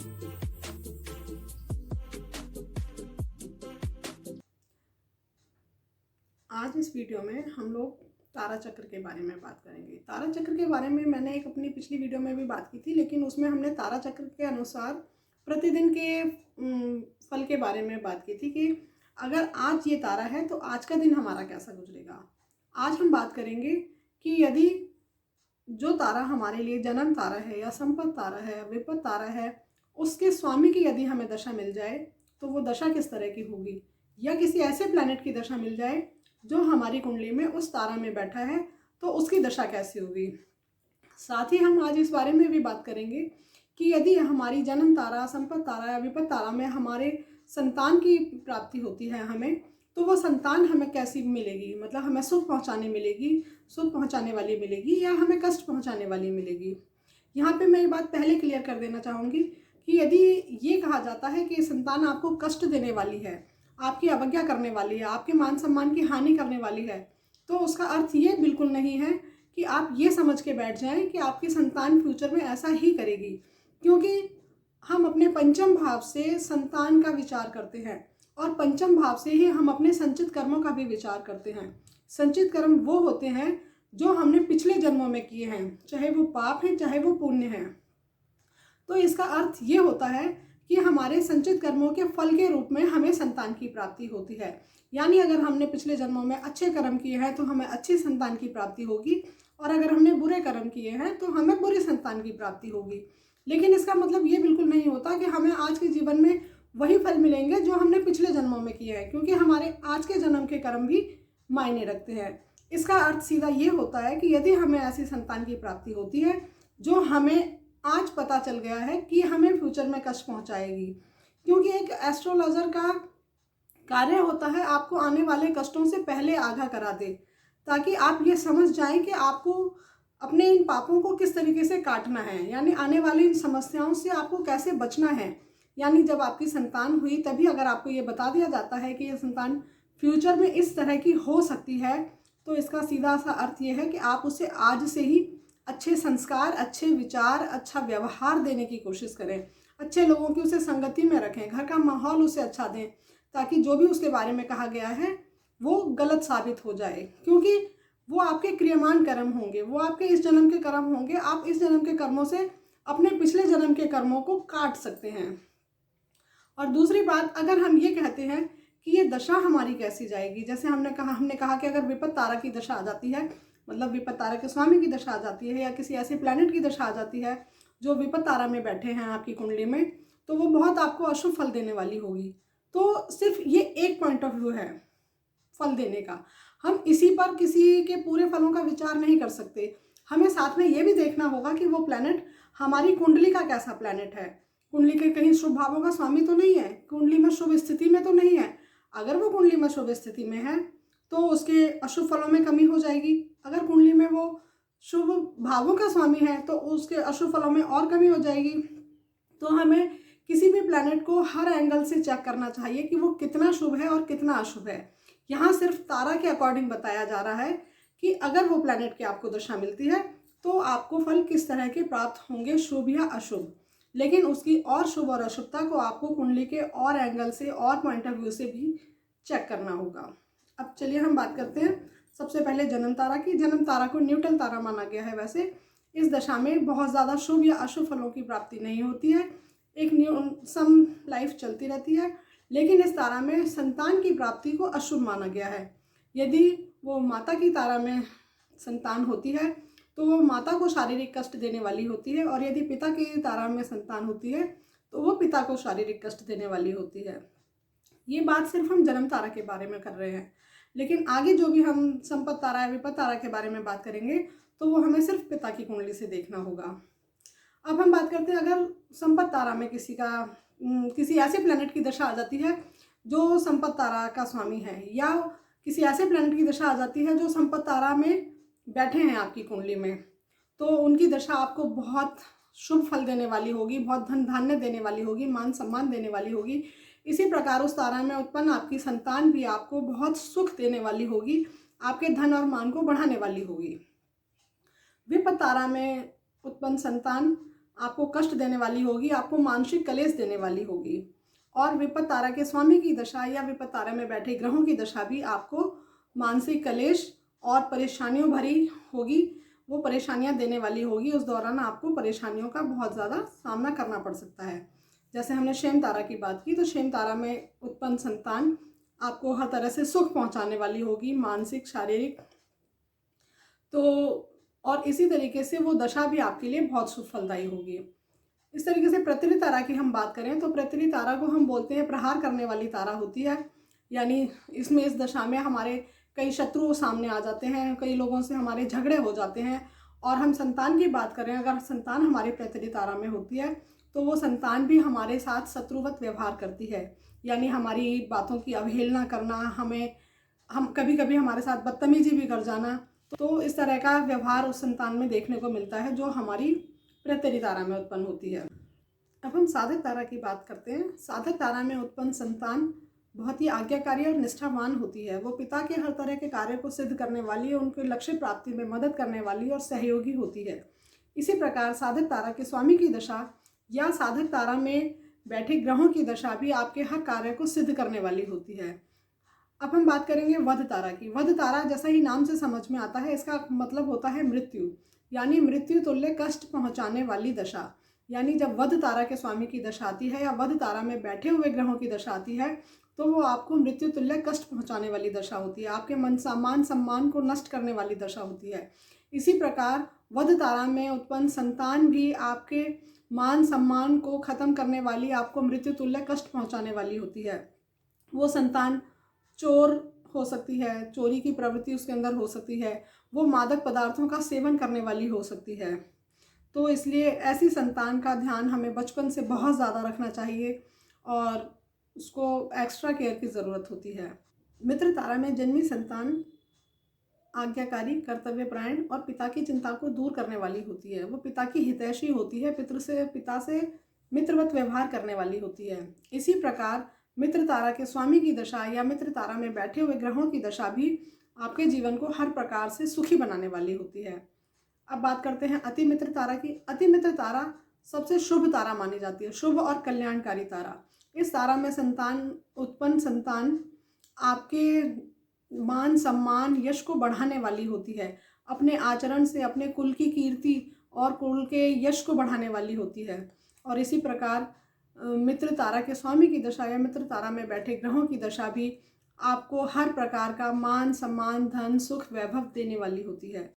आज इस वीडियो में हम लोग तारा चक्र के बारे में बात करेंगे। तारा चक्र के बारे में मैंने एक अपनी पिछली वीडियो में भी बात की थी, लेकिन उसमें हमने तारा चक्र के अनुसार प्रतिदिन के फल के बारे में बात की थी कि अगर आज ये तारा है तो आज का दिन हमारा कैसा गुजरेगा। आज हम बात करेंगे कि यदि जो तारा हमारे लिए जन्म तारा है या संपत्ति तारा है, विपत्ति तारा है, उसके स्वामी की यदि हमें दशा मिल जाए तो वो दशा किस तरह की होगी, या किसी ऐसे प्लैनेट की दशा मिल जाए जो हमारी कुंडली में उस तारा में बैठा है तो उसकी दशा कैसी होगी। साथ ही हम आज इस बारे में भी बात करेंगे कि यदि हमारी जन्म तारा, संपत्ति तारा या विपत्ति तारा में हमारे संतान की प्राप्ति होती है हमें, तो वो संतान हमें कैसी मिलेगी, मतलब हमें सुख पहुंचाने मिलेगी, सुख पहुंचाने वाली मिलेगी या हमें कष्ट पहुंचाने वाली मिलेगी। यहाँ पे मैं ये बात पहले क्लियर कर देना चाहूँगी कि यदि ये कहा जाता है कि संतान आपको कष्ट देने वाली है, आपकी अवज्ञा करने वाली है, आपके मान सम्मान की हानि करने वाली है, तो उसका अर्थ ये बिल्कुल नहीं है कि आप ये समझ के बैठ जाएं कि आपकी संतान फ्यूचर में ऐसा ही करेगी, क्योंकि हम अपने पंचम भाव से संतान का विचार करते हैं और पंचम भाव से ही हम अपने संचित कर्मों का भी विचार करते हैं। संचित कर्म वो होते हैं जो हमने पिछले जन्मों में किए हैं, चाहे वो पाप है चाहे वो पुण्य है। तो इसका अर्थ ये होता है कि हमारे संचित कर्मों के फल के रूप में हमें संतान की प्राप्ति होती है। यानी अगर हमने पिछले जन्मों में अच्छे कर्म किए हैं तो हमें अच्छी संतान की प्राप्ति होगी, और अगर हमने बुरे कर्म किए हैं तो हमें बुरी संतान की प्राप्ति होगी। लेकिन इसका मतलब ये बिल्कुल नहीं होता कि हमें आज के जीवन में वही फल मिलेंगे जो हमने पिछले जन्मों में किए हैं, क्योंकि हमारे आज के जन्म के कर्म भी मायने रखते हैं। इसका अर्थ सीधा ये होता है कि यदि हमें ऐसी संतान की प्राप्ति होती है जो हमें आज पता चल गया है कि हमें फ्यूचर में कष्ट पहुंचाएगी, क्योंकि एक एस्ट्रोलॉजर का कार्य होता है आपको आने वाले कष्टों से पहले आगाह करा दे, ताकि आप ये समझ जाएं कि आपको अपने इन पापों को किस तरीके से काटना है, यानी आने वाली इन समस्याओं से आपको कैसे बचना है। यानी जब आपकी संतान हुई तभी अगर आपको ये बता दिया जाता है कि ये संतान फ्यूचर में इस तरह की हो सकती है, तो इसका सीधा सा अर्थ ये है कि आप उसे आज से ही अच्छे संस्कार, अच्छे विचार, अच्छा व्यवहार देने की कोशिश करें, अच्छे लोगों की उसे संगति में रखें, घर का माहौल उसे अच्छा दें, ताकि जो भी उसके बारे में कहा गया है वो गलत साबित हो जाए, क्योंकि वो आपके क्रियमान कर्म होंगे, वो आपके इस जन्म के कर्म होंगे। आप इस जन्म के कर्मों से अपने पिछले जन्म के कर्मों को काट सकते हैं। और दूसरी बात, अगर हम ये कहते हैं कि ये दशा हमारी कैसी जाएगी, जैसे हमने कहा कि अगर विपत्ति तारा की दशा आ जाती है, मतलब विपत्ति तारा के स्वामी की दशा आ जाती है, या किसी ऐसे प्लैनेट की दशा आ जाती है जो विपत्ति तारा में बैठे हैं आपकी कुंडली में, तो वो बहुत आपको अशुभ फल देने वाली होगी। तो सिर्फ ये एक पॉइंट ऑफ व्यू है फल देने का, हम इसी पर किसी के पूरे फलों का विचार नहीं कर सकते। हमें साथ में ये भी देखना होगा कि वो प्लैनेट हमारी कुंडली का कैसा प्लैनेट है, कुंडली के कहीं शुभ भावों का स्वामी तो नहीं है, कुंडली में शुभ स्थिति में तो नहीं है। अगर वो कुंडली में शुभ स्थिति में है तो उसके अशुभ फलों में कमी हो जाएगी। अगर कुंडली में वो शुभ भावों का स्वामी है तो उसके अशुभ फलों में और कमी हो जाएगी। तो हमें किसी भी प्लैनेट को हर एंगल से चेक करना चाहिए कि वो कितना शुभ है और कितना अशुभ है। यहाँ सिर्फ तारा के अकॉर्डिंग बताया जा रहा है कि अगर वो प्लैनेट की आपको दशा मिलती है तो आपको फल किस तरह के प्राप्त होंगे, शुभ या अशुभ। लेकिन उसकी और शुभ और अशुभता को आपको कुंडली के और एंगल से और पॉइंट ऑफ व्यू से भी चेक करना होगा। अब चलिए हम बात करते हैं सबसे पहले जन्म तारा की। जन्म तारा को न्यूट्रल तारा माना गया है। वैसे इस दशा में बहुत ज़्यादा शुभ या अशुभ फलों की प्राप्ति नहीं होती है, एक सम लाइफ चलती रहती है। लेकिन इस तारा में संतान की प्राप्ति को अशुभ माना गया है। यदि वो माता की तारा में संतान होती है तो वो माता को शारीरिक कष्ट देने वाली होती है, और यदि पिता की तारा में संतान होती है तो वो पिता को शारीरिक कष्ट देने वाली होती है। ये बात सिर्फ हम जन्म तारा के बारे में कर रहे हैं, लेकिन आगे जो भी हम संपत्ति तारा या विपत्ति तारा के बारे में बात करेंगे तो वो हमें सिर्फ पिता की कुंडली से देखना होगा। अब हम बात करते हैं, अगर संपत्ति तारा में किसी ऐसे प्लैनेट की दशा आ जाती है जो संपत्ति तारा का स्वामी है, या किसी ऐसे प्लैनेट की दशा आ जाती है जो संपत्ति तारा में बैठे हैं आपकी कुंडली में, तो उनकी दशा आपको बहुत शुभ फल देने वाली होगी, बहुत धन धान्य देने वाली होगी, मान सम्मान देने वाली होगी। इसी प्रकार उस तारा में उत्पन्न आपकी संतान भी आपको बहुत सुख देने वाली होगी, आपके धन और मान को बढ़ाने वाली होगी। विपत्ति तारा में उत्पन्न संतान आपको कष्ट देने वाली होगी, आपको मानसिक कलेश देने वाली होगी। और विपद तारा के स्वामी की दशा या विपद तारा में बैठे ग्रहों की दशा भी आपको मानसिक कलेश और परेशानियों भरी होगी, वो परेशानियां देने वाली होगी। उस दौरान आपको परेशानियों का बहुत ज़्यादा सामना करना पड़ सकता है। जैसे हमने शेम तारा की बात की, तो शेम तारा में उत्पन्न संतान आपको हर तरह से सुख पहुंचाने वाली होगी, मानसिक, शारीरिक। तो और इसी तरीके से वो दशा भी आपके लिए बहुत सुफलदायी होगी। इस तरीके से पृथ्वी तारा की हम बात करें तो पृथ्वी तारा को हम बोलते हैं प्रहार करने वाली तारा होती है। यानी इसमें इस दशा में हमारे कई शत्रु सामने आ जाते हैं, कई लोगों से हमारे झगड़े हो जाते हैं। और हम संतान की बात करें, अगर संतान हमारी पृथ्वी तारा में होती है तो वो संतान भी हमारे साथ शत्रुवत व्यवहार करती है। यानी हमारी बातों की अवहेलना करना, हम कभी कभी हमारे साथ बदतमीजी भी कर जाना। तो इस तरह का व्यवहार उस संतान में देखने को मिलता है जो हमारी पृथ्वी तारा में उत्पन्न होती है। अब हम साधक तारा की बात करते हैं। साधक तारा में उत्पन्न संतान बहुत ही आज्ञाकारी और निष्ठावान होती है। वो पिता के हर तरह के कार्य को सिद्ध करने वाली और उनके लक्ष्य प्राप्ति में मदद करने वाली और सहयोगी होती है। इसी प्रकार साधक तारा के स्वामी की दशा या साधक तारा में बैठे ग्रहों की दशा भी आपके हर कार्य को सिद्ध करने वाली होती है। अब हम बात करेंगे वध तारा की। वध तारा जैसा ही नाम से समझ में आता है, इसका मतलब होता है मृत्यु, यानी मृत्यु तुल्य कष्ट पहुंचाने वाली दशा। यानी जब वध तारा के स्वामी की दशा आती है या वध तारा में बैठे हुए ग्रहों की दशा आती है तो वो आपको मृत्यु तुल्य कष्ट पहुंचाने वाली दशा होती है, आपके मन सम्मान को नष्ट करने वाली दशा होती है। इसी प्रकार वध तारा में उत्पन्न संतान भी आपके मान सम्मान को खत्म करने वाली, आपको मृत्यु तुल्य कष्ट पहुंचाने वाली होती है। वो संतान चोर हो सकती है, चोरी की प्रवृत्ति उसके अंदर हो सकती है, वो मादक पदार्थों का सेवन करने वाली हो सकती है। तो इसलिए ऐसी संतान का ध्यान हमें बचपन से बहुत ज़्यादा रखना चाहिए और उसको एक्स्ट्रा केयर की ज़रूरत होती है। मित्र तारा में जन्मी संतान आज्ञाकारी, कर्तव्यपरायण और पिता की चिंता को दूर करने वाली होती है। वो पिता की हितैषी होती है, पिता से मित्रवत व्यवहार करने वाली होती है। इसी प्रकार मित्र तारा के स्वामी की दशा या मित्र तारा में बैठे हुए ग्रहों की दशा भी आपके जीवन को हर प्रकार से सुखी बनाने वाली होती है। अब बात करते हैं अति मित्र तारा की। अति मित्र तारा सबसे शुभ तारा मानी जाती है, शुभ और कल्याणकारी तारा। इस तारा में उत्पन्न संतान आपके मान सम्मान यश को बढ़ाने वाली होती है, अपने आचरण से अपने कुल की कीर्ति और कुल के यश को बढ़ाने वाली होती है। और इसी प्रकार मित्र तारा के स्वामी की दशा या मित्र तारा में बैठे ग्रहों की दशा भी आपको हर प्रकार का मान सम्मान, धन, सुख, वैभव देने वाली होती है।